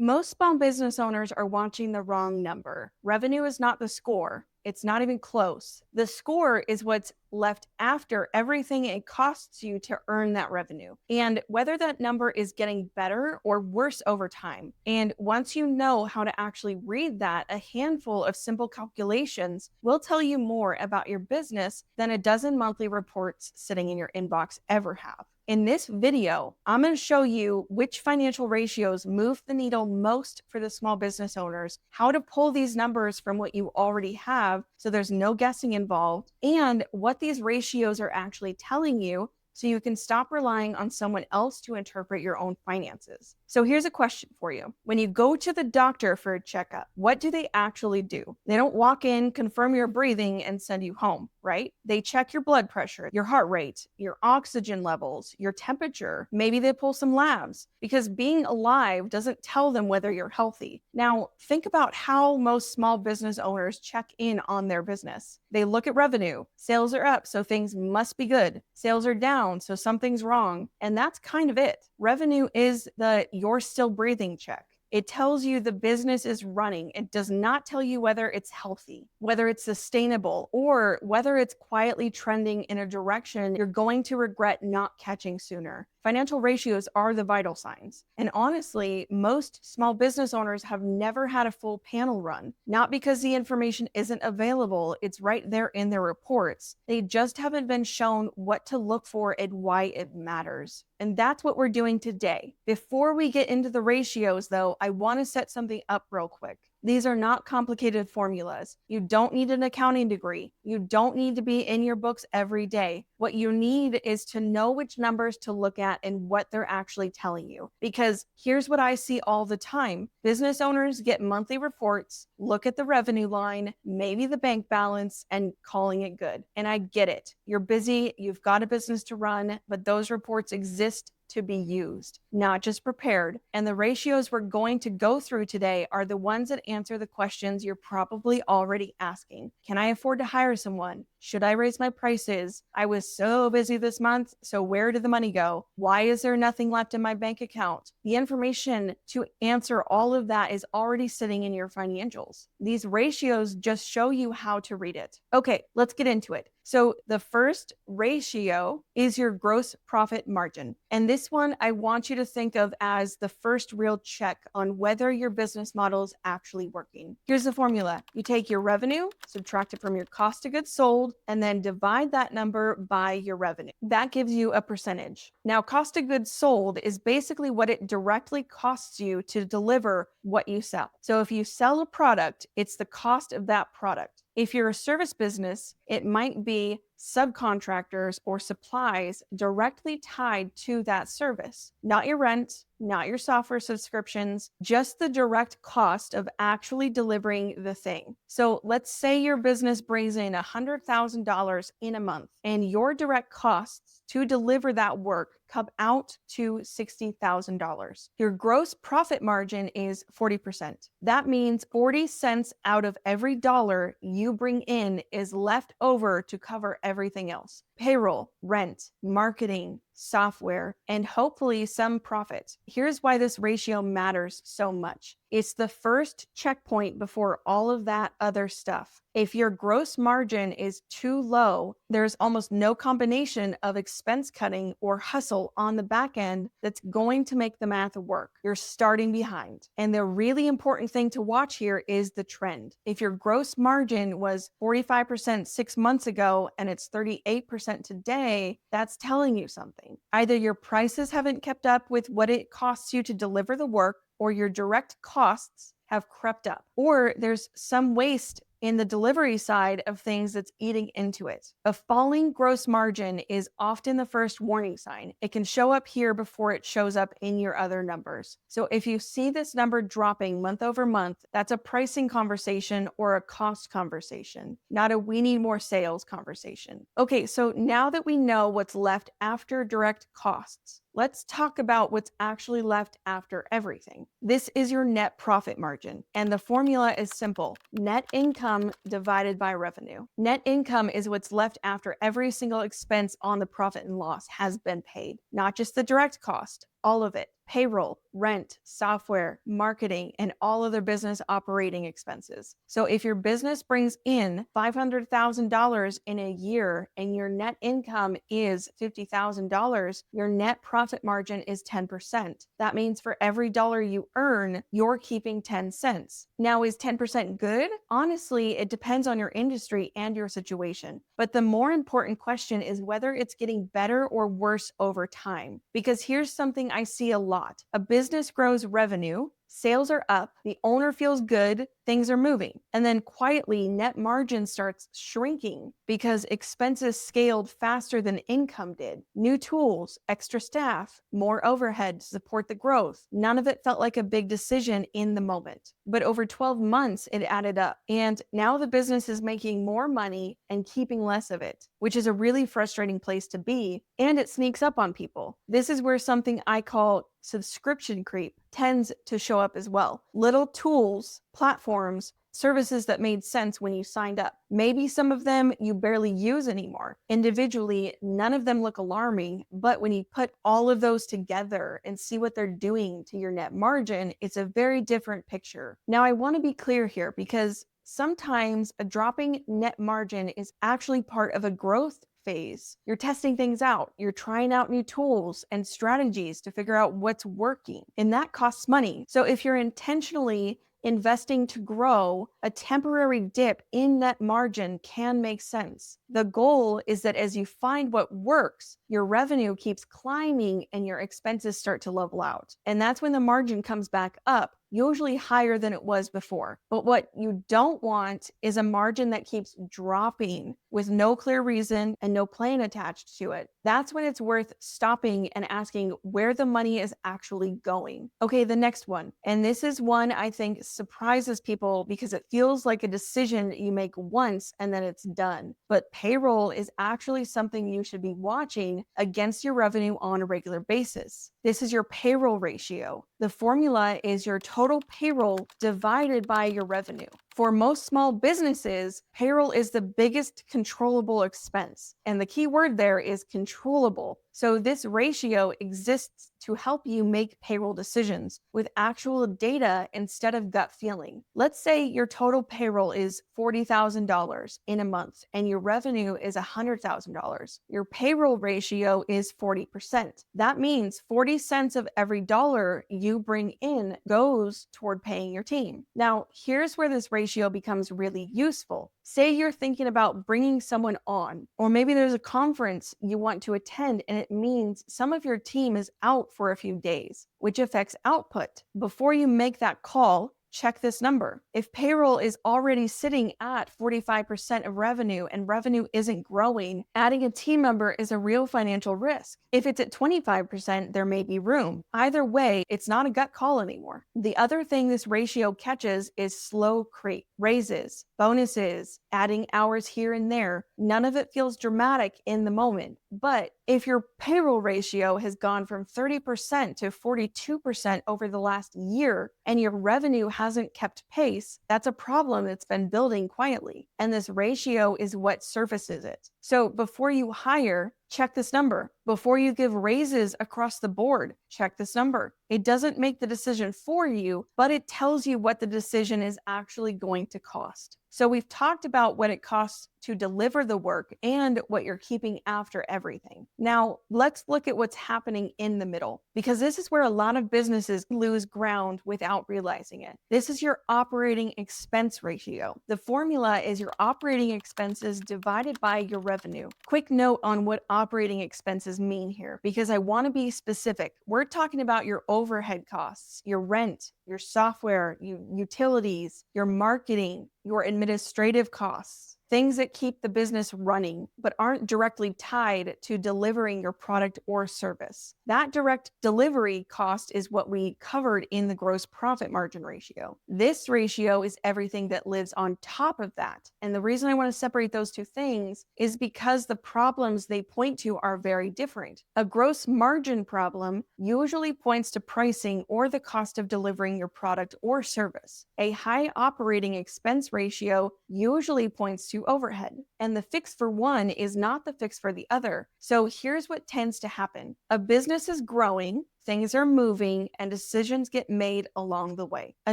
Most small business owners are watching the wrong number. Revenue is not the score. It's not even close. The score is what's left after everything it costs you to earn that revenue, and whether that number is getting better or worse over time. And once you know how to actually read that, a handful of simple calculations will tell you more about your business than a dozen monthly reports sitting in your inbox ever have. In this video, I'm going to show you which financial ratios move the needle most for the small business owners, how to pull these numbers from what you already have so there's no guessing involved, and what these ratios are actually telling you so you can stop relying on someone else to interpret your own finances. So here's a question for you. When you go to the doctor for a checkup, what do they actually do? They don't walk in, confirm your breathing, and send you home, right? They check your blood pressure, your heart rate, your oxygen levels, your temperature. Maybe they pull some labs because being alive doesn't tell them whether you're healthy. Now, think about how most small business owners check in on their business. They look at revenue. Sales are up, so things must be good. Sales are down, so something's wrong. And that's kind of it. Revenue is the you're still breathing check. It tells you the business is running. It does not tell you whether it's healthy, whether it's sustainable, or whether it's quietly trending in a direction you're going to regret not catching sooner. Financial ratios are the vital signs. And honestly, most small business owners have never had a full panel run, not because the information isn't available, it's right there in their reports. They just haven't been shown what to look for and why it matters. And that's what we're doing today. Before we get into the ratios, though, I want to set something up real quick. These are not complicated formulas. You don't need an accounting degree. You don't need to be in your books every day. What you need is to know which numbers to look at and what they're actually telling you. Because here's what I see all the time. Business owners get monthly reports, look at the revenue line, maybe the bank balance, and calling it good. And I get it. You're busy, you've got a business to run, but those reports exist to be used, not just prepared. And the ratios we're going to go through today are the ones that answer the questions you're probably already asking. Can I afford to hire someone? Should I raise my prices? I was so busy this month, so where did the money go? Why is there nothing left in my bank account? The information to answer all of that is already sitting in your financials. These ratios just show you how to read it. Okay, let's get into it. So the first ratio is your gross profit margin. And this one I want you to think of as the first real check on whether your business model is actually working. Here's the formula. You take your revenue, subtract it from your cost of goods sold, and then divide that number by your revenue. That gives you a percentage. Now, cost of goods sold is basically what it directly costs you to deliver what you sell. So if you sell a product, it's the cost of that product. If you're a service business, it might be subcontractors or supplies directly tied to that service. Not your rent, not your software subscriptions, just the direct cost of actually delivering the thing. So let's say your business brings in $100,000 in a month, and your direct costs to deliver that work come out to $60,000. Your gross profit margin is 40%. That means 40 cents out of every dollar you bring in is left over to cover everything else. Payroll, rent, marketing, software, and hopefully some profit. Here's why this ratio matters so much. It's the first checkpoint before all of that other stuff. If your gross margin is too low, there's almost no combination of expense cutting or hustle on the back end that's going to make the math work. You're starting behind. And the really important thing to watch here is the trend. If your gross margin was 45% 6 months ago and it's 38% today, that's telling you something. Either your prices haven't kept up with what it costs you to deliver the work, or your direct costs have crept up, or there's some waste in the delivery side of things that's eating into it. A falling gross margin is often the first warning sign. It can show up here before it shows up in your other numbers. So if you see this number dropping month over month, that's a pricing conversation or a cost conversation, not a we need more sales conversation. Okay, so now that we know what's left after direct costs, let's talk about what's actually left after everything. This is your net profit margin, and the formula is simple. Net income divided by revenue. Net income is what's left after every single expense on the profit and loss has been paid, not just the direct cost, all of it. payroll, rent, software, marketing, and all other business operating expenses. So if your business brings in $500,000 in a year and your net income is $50,000, your net profit margin is 10%. That means for every dollar you earn, you're keeping 10 cents. Now, is 10% good? Honestly, it depends on your industry and your situation. But the more important question is whether it's getting better or worse over time. Because here's something I see a lot. A business grows revenue, sales are up, the owner feels good, things are moving. And then quietly, net margin starts shrinking because expenses scaled faster than income did. New tools, extra staff, more overhead to support the growth. None of it felt like a big decision in the moment. But over 12 months, it added up. And now the business is making more money and keeping less of it, which is a really frustrating place to be. And it sneaks up on people. This is where something I call subscription creep tends to show up as well. Little tools, platforms, services that made sense when you signed up. Maybe some of them you barely use anymore. Individually, none of them look alarming, but when you put all of those together and see what they're doing to your net margin, it's a very different picture. Now, I want to be clear here because sometimes a dropping net margin is actually part of a growth phase. You're testing things out. You're trying out new tools and strategies to figure out what's working, and that costs money. So if you're intentionally investing to grow, a temporary dip in net margin can make sense. The goal is that as you find what works, your revenue keeps climbing and your expenses start to level out. And that's when the margin comes back up, usually higher than it was before. But what you don't want is a margin that keeps dropping with no clear reason and no plan attached to it. That's when it's worth stopping and asking where the money is actually going. Okay, the next one. And this is one I think surprises people because it feels like a decision you make once and then it's done. But payroll is actually something you should be watching against your revenue on a regular basis. This is your payroll ratio. The formula is your total payroll divided by your revenue. For most small businesses, payroll is the biggest controllable expense. And the key word there is controllable. So this ratio exists to help you make payroll decisions with actual data instead of gut feeling. Let's say your total payroll is $40,000 in a month and your revenue is $100,000. Your payroll ratio is 40%. That means 40 cents of every dollar you bring in goes toward paying your team. Now, here's where this ratio becomes really useful. Say you're thinking about bringing someone on, or maybe there's a conference you want to attend and it means some of your team is out for a few days, which affects output. Before you make that call, check this number. If payroll is already sitting at 45% of revenue and revenue isn't growing, adding a team member is a real financial risk. If it's at 25%, there may be room. Either way, it's not a gut call anymore. The other thing this ratio catches is slow creep. Raises, bonuses, adding hours here and there. None of it feels dramatic in the moment. But if your payroll ratio has gone from 30% to 42% over the last year and your revenue hasn't kept pace, that's a problem that's been building quietly. And this ratio is what surfaces it. So before you hire, check this number. Before you give raises across the board, check this number. It doesn't make the decision for you, but it tells you what the decision is actually going to cost. So we've talked about what it costs to deliver the work and what you're keeping after everything. Now, let's look at what's happening in the middle, because this is where a lot of businesses lose ground without realizing it. This is your operating expense ratio. The formula is your operating expenses divided by your revenue. Quick note on what operating expenses mean here, because I want to be specific. We're talking about your overhead costs, your rent, your software, your utilities, your marketing, your administrative costs. Things that keep the business running, but aren't directly tied to delivering your product or service. That direct delivery cost is what we covered in the gross profit margin ratio. This ratio is everything that lives on top of that. And the reason I want to separate those two things is because the problems they point to are very different. A gross margin problem usually points to pricing or the cost of delivering your product or service. A high operating expense ratio usually points to overhead, and the fix for one is not the fix for the other. So here's what tends to happen. A business is growing, Things are moving and decisions get made along the way. A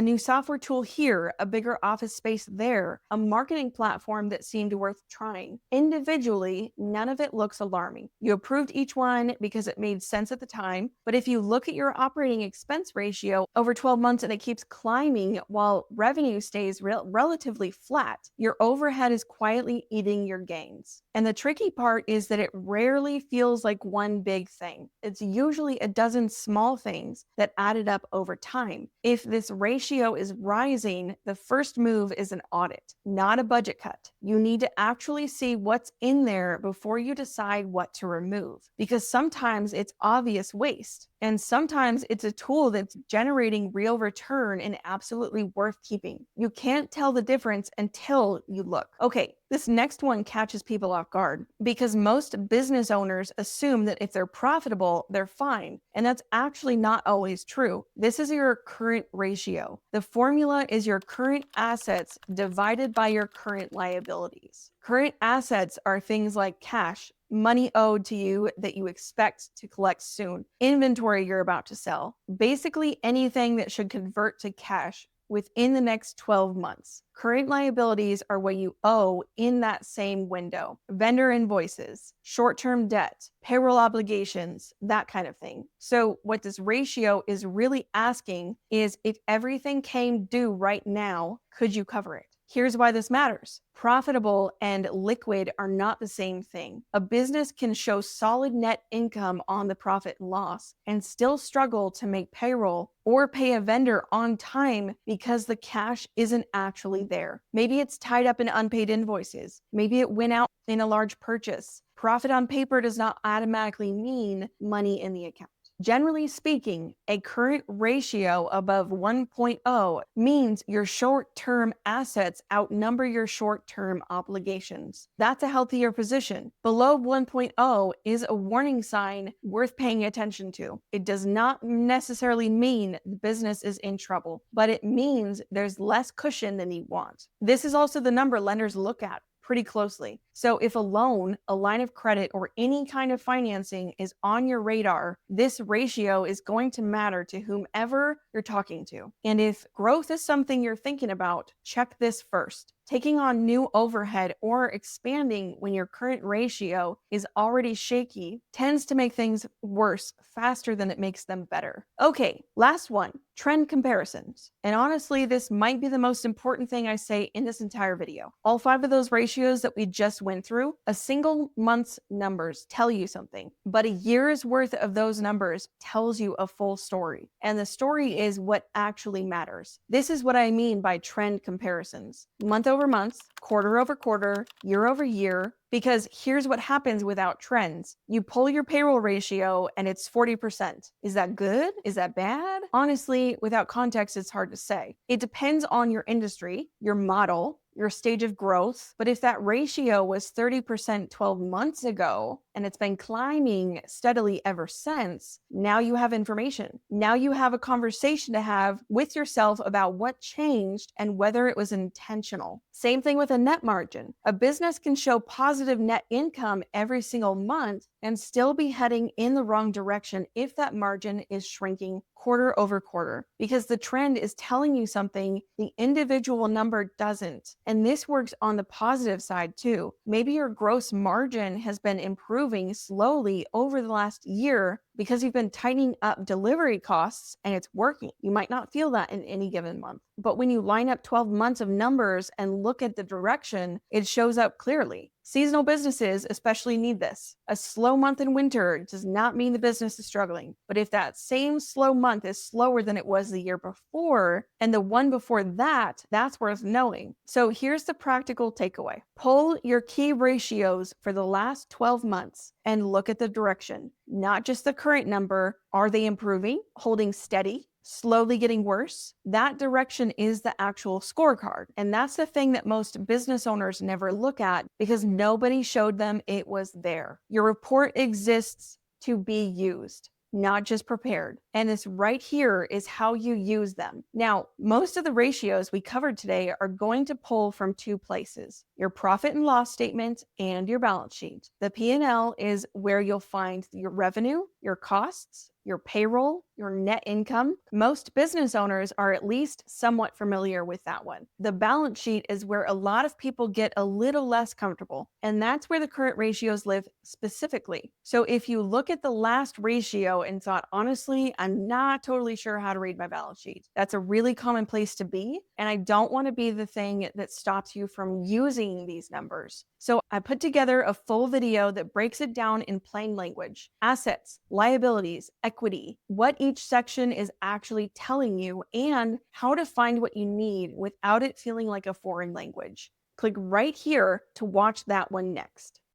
new software tool here, a bigger office space there, a marketing platform that seemed worth trying. Individually, none of it looks alarming. You approved each one because it made sense at the time, but if you look at your operating expense ratio over 12 months and it keeps climbing while revenue stays relatively flat, your overhead is quietly eating your gains. And the tricky part is that it rarely feels like one big thing. It's usually a dozen small things that added up over time. If this ratio is rising, the first move is an audit, not a budget cut. You need to actually see what's in there before you decide what to remove, because sometimes it's obvious waste. And sometimes it's a tool that's generating real return and absolutely worth keeping. You can't tell the difference until you look. Okay, this next one catches people off guard because most business owners assume that if they're profitable, they're fine. And that's actually not always true. This is your current ratio. The formula is your current assets divided by your current liabilities. Current assets are things like cash, money owed to you that you expect to collect soon, inventory you're about to sell, basically anything that should convert to cash within the next 12 months. Current liabilities are what you owe in that same window. Vendor invoices, short-term debt, payroll obligations, that kind of thing. So what this ratio is really asking is if everything came due right now, could you cover it? Here's why this matters. Profitable and liquid are not the same thing. A business can show solid net income on the profit and loss and still struggle to make payroll or pay a vendor on time because the cash isn't actually there. Maybe it's tied up in unpaid invoices. Maybe it went out in a large purchase. Profit on paper does not automatically mean money in the account. Generally speaking, a current ratio above 1.0 means your short-term assets outnumber your short-term obligations. That's a healthier position. Below 1.0 is a warning sign worth paying attention to. It does not necessarily mean the business is in trouble, but it means there's less cushion than you want. This is also the number lenders look at pretty closely. So if a loan, a line of credit, or any kind of financing is on your radar, this ratio is going to matter to whomever you're talking to. And if growth is something you're thinking about, check this first. Taking on new overhead or expanding when your current ratio is already shaky tends to make things worse faster than it makes them better. Okay, last one, trend comparisons. And honestly, this might be the most important thing I say in this entire video. All 5 of those ratios that we just went through, a single month's numbers tell you something, but a year's worth of those numbers tells you a full story. And the story is what actually matters. This is what I mean by trend comparisons. Month over month, quarter over quarter, year over year, because here's what happens without trends. You pull your payroll ratio and it's 40%. Is that good? Is that bad? Honestly, without context, it's hard to say. It depends on your industry, your model, your stage of growth. But if that ratio was 30% 12 months ago and it's been climbing steadily ever since, now you have information. Now you have a conversation to have with yourself about what changed and whether it was intentional. Same thing with a net margin. A business can show positive net income every single month and still be heading in the wrong direction if that margin is shrinking quarter over quarter, because the trend is telling you something the individual number doesn't. And this works on the positive side too. Maybe your gross margin has been improving slowly over the last year because you've been tightening up delivery costs and it's working. You might not feel that in any given month, but when you line up 12 months of numbers and look at the direction, it shows up clearly. Seasonal businesses especially need this. A slow month in winter does not mean the business is struggling, but if that same slow month is slower than it was the year before and the one before that, that's worth knowing. So here's the practical takeaway. Pull your key ratios for the last 12 months and look at the direction, not just the current number. Are they improving, holding steady, slowly getting worse? That direction is the actual scorecard. And that's the thing that most business owners never look at because nobody showed them it was there. Your report exists to be used, not just prepared. And this right here is how you use them. Now, most of the ratios we covered today are going to pull from 2 places, your profit and loss statement and your balance sheet. The P&L is where you'll find your revenue, your costs, your payroll, your net income. Most business owners are at least somewhat familiar with that one. The balance sheet is where a lot of people get a little less comfortable, and that's where the current ratios live specifically. So if you look at the last ratio and thought, honestly, I'm not totally sure how to read my balance sheet, that's a really common place to be, and I don't want to be the thing that stops you from using these numbers. So I put together a full video that breaks it down in plain language: assets, liabilities, equity, what each section is actually telling you, and how to find what you need without it feeling like a foreign language. Click right here to watch that one next.